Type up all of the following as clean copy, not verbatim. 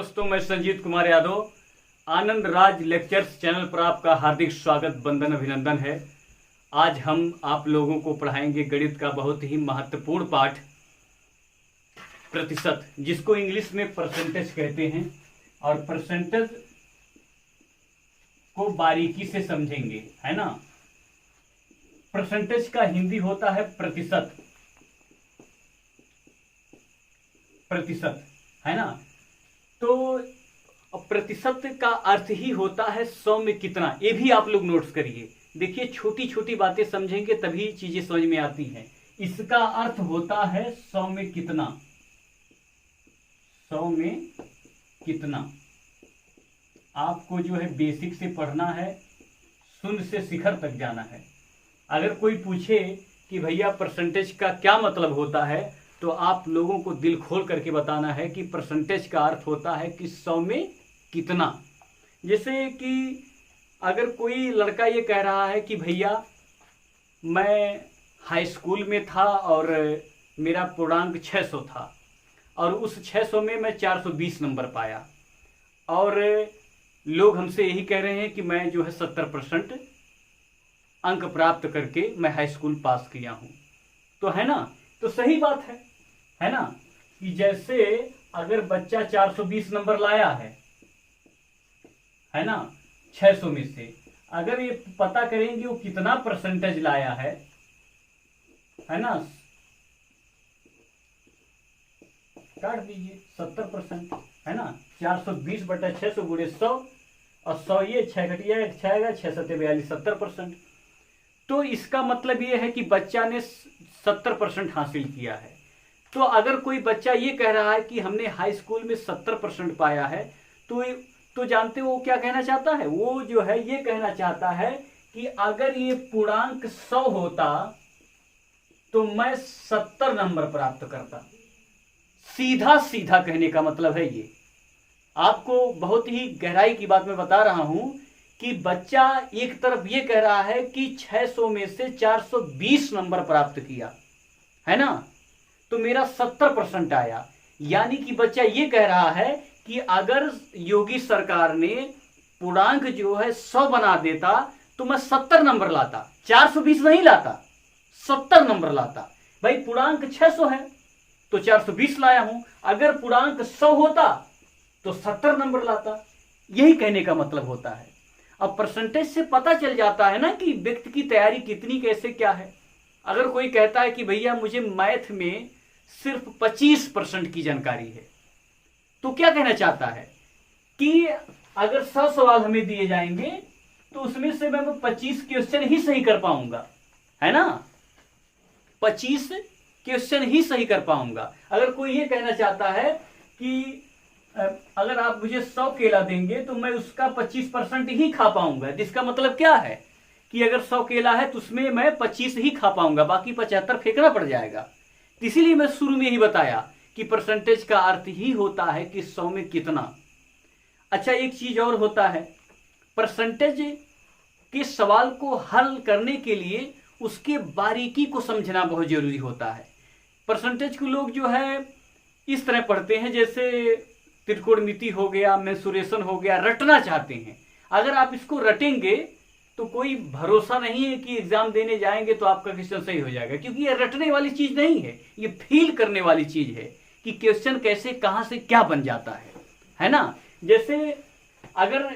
दोस्तों, मैं Sanjeet Kumar Yadav Anand Raj lectures channel पर आपका हार्दिक स्वागत वंदन अभिनंदन है। आज हम आप लोगों को पढ़ाएंगे गणित का बहुत ही महत्वपूर्ण पाठ प्रतिशत, जिसको इंग्लिश में परसेंटेज कहते हैं। और परसेंटेज को बारीकी से समझेंगे, है ना। परसेंटेज का हिंदी होता है प्रतिशत, प्रतिशत, है ना। तो प्रतिशत का अर्थ ही होता है 100 में कितना। ये भी आप लोग नोट्स करिए। देखिए, छोटी छोटी बातें समझेंगे तभी चीजें समझ में आती हैं। इसका अर्थ होता है 100 में कितना, 100 में कितना। आपको जो है बेसिक से पढ़ना है, शून्य से शिखर तक जाना है। अगर कोई पूछे कि भैया परसेंटेज का क्या मतलब होता है, तो आप लोगों को दिल खोल करके बताना है कि परसेंटेज का अर्थ होता है कि 100 में कितना। जैसे कि अगर कोई लड़का ये कह रहा है कि भैया मैं हाई स्कूल में था और मेरा पूर्णांक 600 था और उस 600 में मैं 420 नंबर पाया, और लोग हमसे यही कह रहे हैं कि मैं जो है 70% अंक प्राप्त करके मैं हाई स्कूल पास किया हूं, तो है ना। तो सही बात है ना, कि जैसे अगर बच्चा 420 नंबर लाया है ना, 600 में से अगर ये पता करेंगे वो कितना परसेंटेज लाया है ना, काट दीजिए 70%, है ना। 420 बटा 600 गुणे 100, और 100 ये 6 घटिया 6 आएगा, 6 7 42, 70%। तो इसका मतलब ये है कि बच्चा ने 70% हासिल किया है। तो अगर कोई बच्चा ये कह रहा है कि हमने हाई स्कूल में 70% पाया है, तो जानते हो वो क्या कहना चाहता है। वो जो है ये कहना चाहता है कि अगर ये पूर्णांक 100 होता तो मैं 70 नंबर प्राप्त करता। सीधा सीधा कहने का मतलब है ये। आपको बहुत ही गहराई की बात मैं बता रहा हूं कि बच्चा एक तरफ ये कह रहा है कि 600 में से 420 नंबर प्राप्त किया, है ना, तो मेरा 70% आया। यानी कि बच्चा ये कह रहा है कि अगर योगी सरकार ने पूर्णांक जो है 100 बना देता तो मैं 70 नंबर लाता, 420 नहीं लाता, 70 नंबर लाता। भाई पूर्णांक 600 है तो 420 लाया हूं, अगर पूर्णांक 100 होता तो 70 नंबर लाता। यही कहने का मतलब होता है। अब परसेंटेज से पता चल जाता है ना कि व्यक्ति की तैयारी कितनी, कैसे, क्या है। अगर कोई कहता है कि भैया मुझे मैथ में सिर्फ 25% की जानकारी है, तो क्या कहना चाहता है कि अगर 100 सवाल हमें दिए जाएंगे तो उसमें से मैं 25 क्वेश्चन ही सही कर पाऊंगा, है ना, 25 क्वेश्चन ही सही कर पाऊंगा। अगर कोई ये कहना चाहता है कि अगर आप मुझे 100 केला देंगे तो मैं उसका 25% ही खा पाऊंगा, जिसका मतलब क्या है कि अगर 100 केला है तो उसमें मैं 25 ही खा पाऊंगा, बाकी 75 फेंकना पड़ जाएगा। इसीलिए मैं शुरू में ही बताया कि परसेंटेज का अर्थ ही होता है कि 100 में कितना। अच्छा, एक चीज और होता है, परसेंटेज के सवाल को हल करने के लिए उसके बारीकी को समझना बहुत जरूरी होता है। परसेंटेज को लोग जो है इस तरह पढ़ते हैं, जैसे त्रिकोणमिति हो गया, मेंसुरेशन हो गया, रटना चाहते हैं। अगर आप इसको रटेंगे तो कोई भरोसा नहीं है कि एग्जाम देने जाएंगे तो आपका क्वेश्चन सही हो जाएगा, क्योंकि ये रटने वाली चीज नहीं है, ये फील करने वाली चीज है कि क्वेश्चन कैसे, कहां से क्या बन जाता है ना। जैसे अगर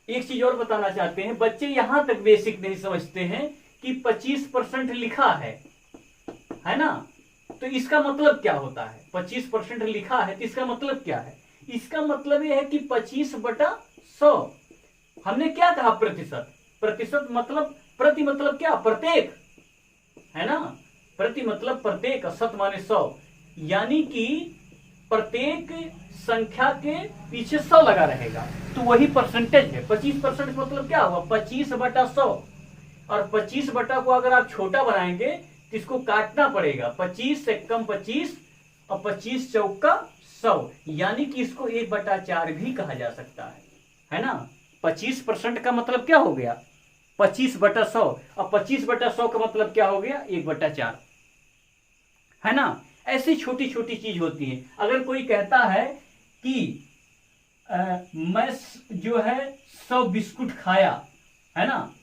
एक चीज और बताना चाहते हैं, बच्चे यहां तक बेसिक नहीं समझते हैं कि 25% लिखा है ना, तो इसका मतलब क्या होता है। 25% लिखा है तो इसका मतलब क्या है। इसका मतलब यह है कि 25 बटा 100। हमने क्या कहा, प्रतिशत। प्रतिशत मतलब प्रति मतलब क्या, प्रत्येक, है ना। प्रति मतलब प्रत्येक, शत माने 100, यानी कि प्रत्येक संख्या के पीछे 100 लगा रहेगा, तो वही परसेंटेज है। 25% मतलब क्या हुआ, 25 बटा 100। और 25 बटा को अगर आप छोटा बनाएंगे तो इसको काटना पड़ेगा, 25 से कम 25 और 25 चौका 100, यानी कि इसको 1/4 भी कहा जा सकता है ना। 25% का मतलब क्या हो गया, 25 बटा 100, और 25 बटा 100 का मतलब क्या हो गया, 1/4, है ना। ऐसी छोटी छोटी चीज होती है। अगर कोई कहता है कि मैं जो है 100 बिस्कुट खाया, है ना,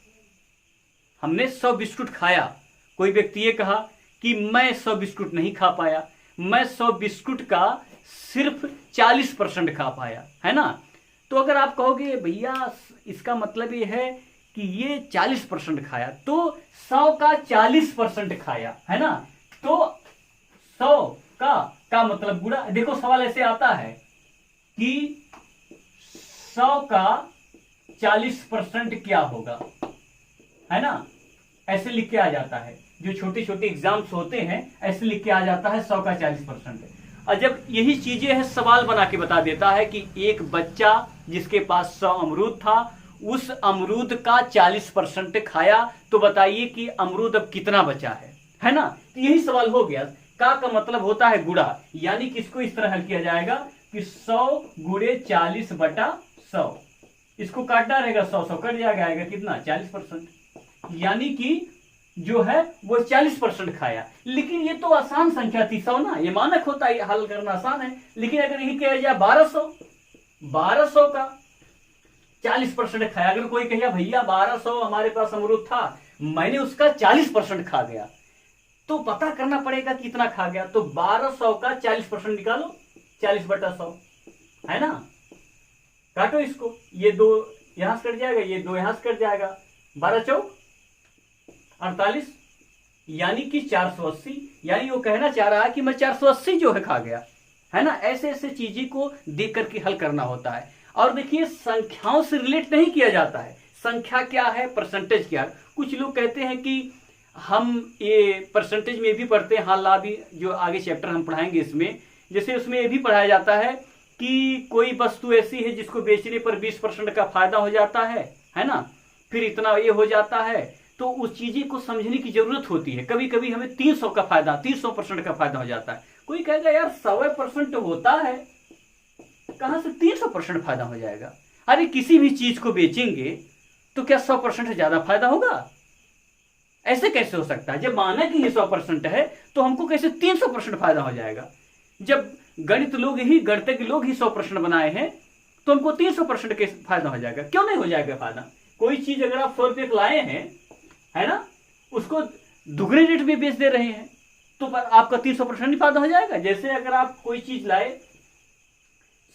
हमने 100 बिस्कुट खाया। कोई व्यक्ति ये कहा कि मैं 100 बिस्कुट नहीं खा पाया, मैं 100 बिस्कुट का सिर्फ 40% खा पाया, है ना। तो अगर आप कहोगे भैया इसका मतलब ये है कि ये 40% खाया, तो 100 का 40% खाया, है ना, तो 100 का मतलब गुणा। देखो सवाल ऐसे आता है कि 100 का 40% क्या होगा, है ना, ऐसे लिख के आ जाता है। जो छोटे छोटे एग्जाम्स होते हैं ऐसे लिख के आ जाता है 100 का 40%। और जब यही चीजें है सवाल बना के बता देता है कि एक बच्चा जिसके पास 100 अमरूद था, उस अमरूद का 40% खाया, तो बताइए कि अमरूद अब कितना बचा है ना। तो यही सवाल हो गया। का मतलब होता है गुणा, यानी कि इसको इस तरह हल किया जाएगा कि 100 गुणे 40/100। इसको काटना रहेगा, 100 कट जाएगा, आएगा कितना 40%, यानी कि जो है वो 40% खाया। लेकिन ये तो आसान संख्या थी 100 ना, ये मानक होता है, हल करना आसान है। लेकिन अगर यही कहा जाए 1200 का 40% खाया, अगर कोई कहिए भैया 1200 हमारे पास अमरूद था, मैंने उसका 40% खा गया, तो पता करना पड़ेगा कितना खा गया। तो 1200 का 40% निकालो, 40/100, है ना। काटो इसको, ये 2 यहां से कट जाएगा, ये 2 यहां से कट जाएगा, 12 चौक 48, यानी कि 480। यानी वो कहना चाह रहा है कि मैं 480 जो है खा गया, है ना। ऐसे ऐसे चीजें को देख करके हल करना होता है। और देखिए संख्याओं से रिलेट नहीं किया जाता है। संख्या क्या है, परसेंटेज क्या है। कुछ लोग कहते हैं कि हम ये परसेंटेज में भी पढ़ते हैं, हाँ भी जो आगे चैप्टर हम पढ़ाएंगे इसमें, जैसे उसमें ये भी पढ़ाया जाता है कि कोई वस्तु ऐसी है जिसको बेचने पर 20% का फायदा हो जाता है ना, फिर इतना ये हो जाता है। तो उस चीजें को समझने की जरूरत होती है। कभी कभी हमें 300% का फायदा हो जाता है। कोई कहेगा यार 100% होता है, कहां से 300% फायदा हो जाएगा। अरे किसी भी चीज को बेचेंगे तो क्या 100% ज्यादा फायदा होगा? ऐसे कैसे हो सकता है? जब माना कि ये 100% है तो हमको कैसे 300% फायदा हो जाएगा? जब गणितज्ञ लोग ही 100% बनाए हैं तो हमको 300% के फायदा हो जाएगा। क्यों नहीं हो जाएगा फायदा? कोई चीज अगर आप 100 रुपये लाए हैं, है ना, उसको दुगने रेट में बेच दे रहे हैं, तो पर आपका 300% ही फायदा हो जाएगा। जैसे अगर आप कोई चीज लाए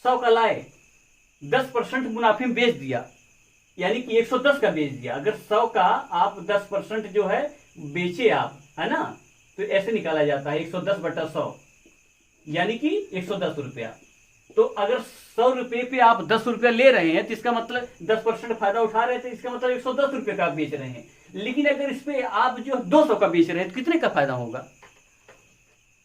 100 का लाए, 10% मुनाफे में बेच दिया, यानी कि 110 का बेच दिया। अगर 100 का आप 10% जो है बेचे आप, है ना, तो ऐसे निकाला जाता है 110/100, यानी कि 110 रुपया। तो अगर 100 रुपये पे आप 10 रुपया ले रहे हैं तो इसका मतलब 10% फायदा उठा रहे थे, इसका मतलब 110 रुपये का आप बेच रहे हैं। लेकिन अगर इस पे आप जो 200 का बेच रहे हैं तो कितने का फायदा होगा?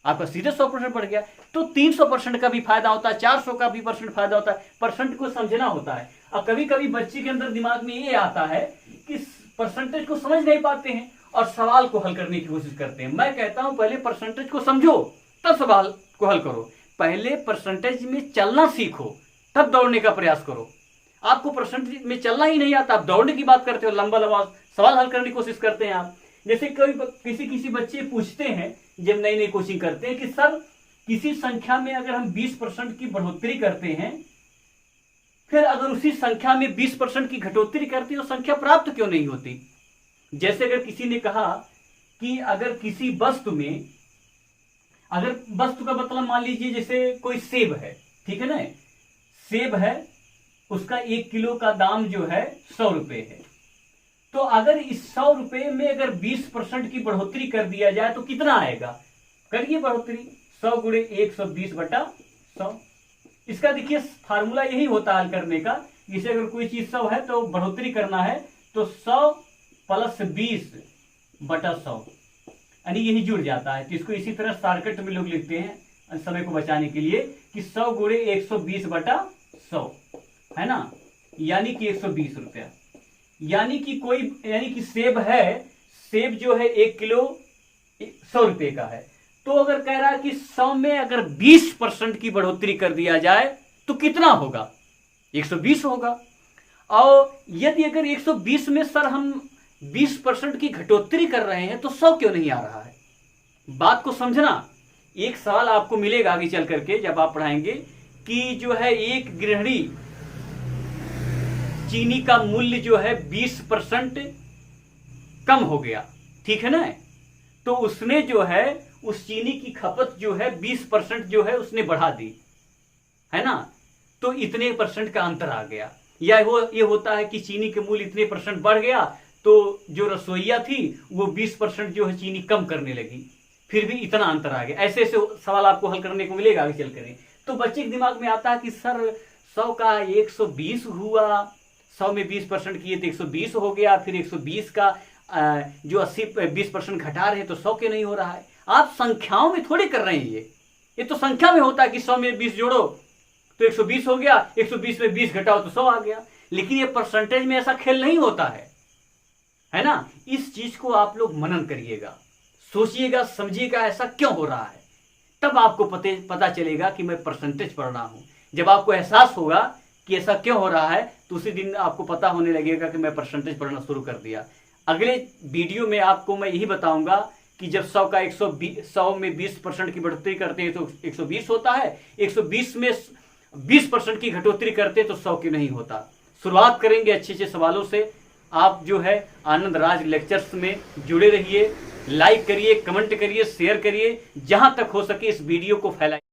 आपका सीधे 100% बढ़ गया। तो 300% का भी फायदा होता है, 400 का भी परसेंट फायदा होता है। परसेंट को समझना होता है। और कभी कभी बच्चे के अंदर दिमाग में ये आता है कि परसेंटेज को समझ नहीं पाते हैं और सवाल को हल करने की कोशिश करते हैं। मैं कहता हूं पहले परसेंटेज को समझो तब सवाल को हल करो। पहले परसेंटेज में चलना सीखो तब दौड़ने का प्रयास करो। आपको परसेंटेज में चलना ही नहीं आता, आप दौड़ने की बात करते हो, लंबा लंबा सवाल हल करने की कोशिश करते हैं आप। जैसे किसी बच्चे पूछते हैं जब नई नई कोचिंग करते हैं कि सर किसी संख्या में अगर हम 20% की बढ़ोतरी करते हैं, फिर अगर उसी संख्या में 20% की घटोतरी करते हैं तो संख्या प्राप्त क्यों नहीं होती? जैसे अगर किसी ने कहा कि अगर किसी वस्तु में, अगर वस्तु का मतलब मान लीजिए जैसे कोई सेब है, ठीक है ना, सेब है, उसका 1 किलो का दाम जो है 100 रुपए है। तो अगर इस 100 रुपए में अगर 20% की बढ़ोतरी कर दिया जाए तो कितना आएगा? करिए बढ़ोतरी, 100 गुणे 120/100। इसका देखिए फार्मूला यही होता है हल करने का। जैसे अगर कोई चीज 100 है तो बढ़ोतरी करना है तो 100 + 20/100, यानी यही जुड़ जाता है। तो इसको इसी तरह शॉर्टकट में लोग लिखते हैं समय को बचाने के लिए कि 100 गुणे 120/100, है ना, यानी कि 120 रुपया। यानी कि सेब है, सेब जो है 1 किलो 100 रुपए का है। तो अगर कह रहा है कि 100 में अगर 20% की बढ़ोतरी कर दिया जाए तो कितना होगा? 120 होगा। और यदि अगर 120 में सर हम 20% की घटोतरी कर रहे हैं तो 100 क्यों नहीं आ रहा है? बात को समझना। एक सवाल आपको मिलेगा आगे चल करके जब आप पढ़ाएंगे कि जो है एक गृहिणी चीनी का मूल्य जो है 20% कम हो गया, ठीक है ना। तो उसने जो है उस चीनी की खपत जो है 20% जो है उसने बढ़ा दी, है ना। तो इतने परसेंट का अंतर आ गया। या ये होता है कि चीनी के मूल्य इतने परसेंट बढ़ गया, तो जो रसोईया थी वो 20% जो है चीनी कम करने लगी, फिर भी इतना अंतर आ गया। ऐसे ऐसे सवाल आपको हल करने को मिलेगा आगे चल कर। तो बच्चे के दिमाग में आता है कि सर 100 का 120 हुआ, 100 में 20% किए तो 120 हो गया, फिर 120 का जो 20% घटा रहे तो 100 के नहीं हो रहा है। आप संख्याओं में थोड़े कर रहे हैं, ये तो संख्या में होता है कि 100 में 20 जोड़ो तो 120 हो गया, 120 में 20 घटाओ तो 100 आ गया। लेकिन ये परसेंटेज में ऐसा खेल नहीं होता है ना। इस चीज को आप लोग मनन करिएगा, सोचिएगा, समझिएगा ऐसा क्यों हो रहा है, तब आपको पता चलेगा कि मैं परसेंटेज पढ़ रहा हूं। जब आपको एहसास होगा कि ऐसा क्यों हो रहा है तो उसी दिन आपको पता होने लगेगा कि मैं परसेंटेज पढ़ना शुरू कर दिया। अगले वीडियो में आपको मैं यही बताऊंगा कि जब 100 में 20% की बढ़ोतरी करते हैं तो 120 होता है, 120 में 20% की घटोतरी करते हैं तो 100 की नहीं होता। शुरुआत करेंगे अच्छे अच्छे सवालों से। आप जो है आनंद राज लेक्चर्स में जुड़े रहिए, लाइक करिए, कमेंट करिए, शेयर करिए, जहां तक हो सके इस वीडियो को फैलाइए।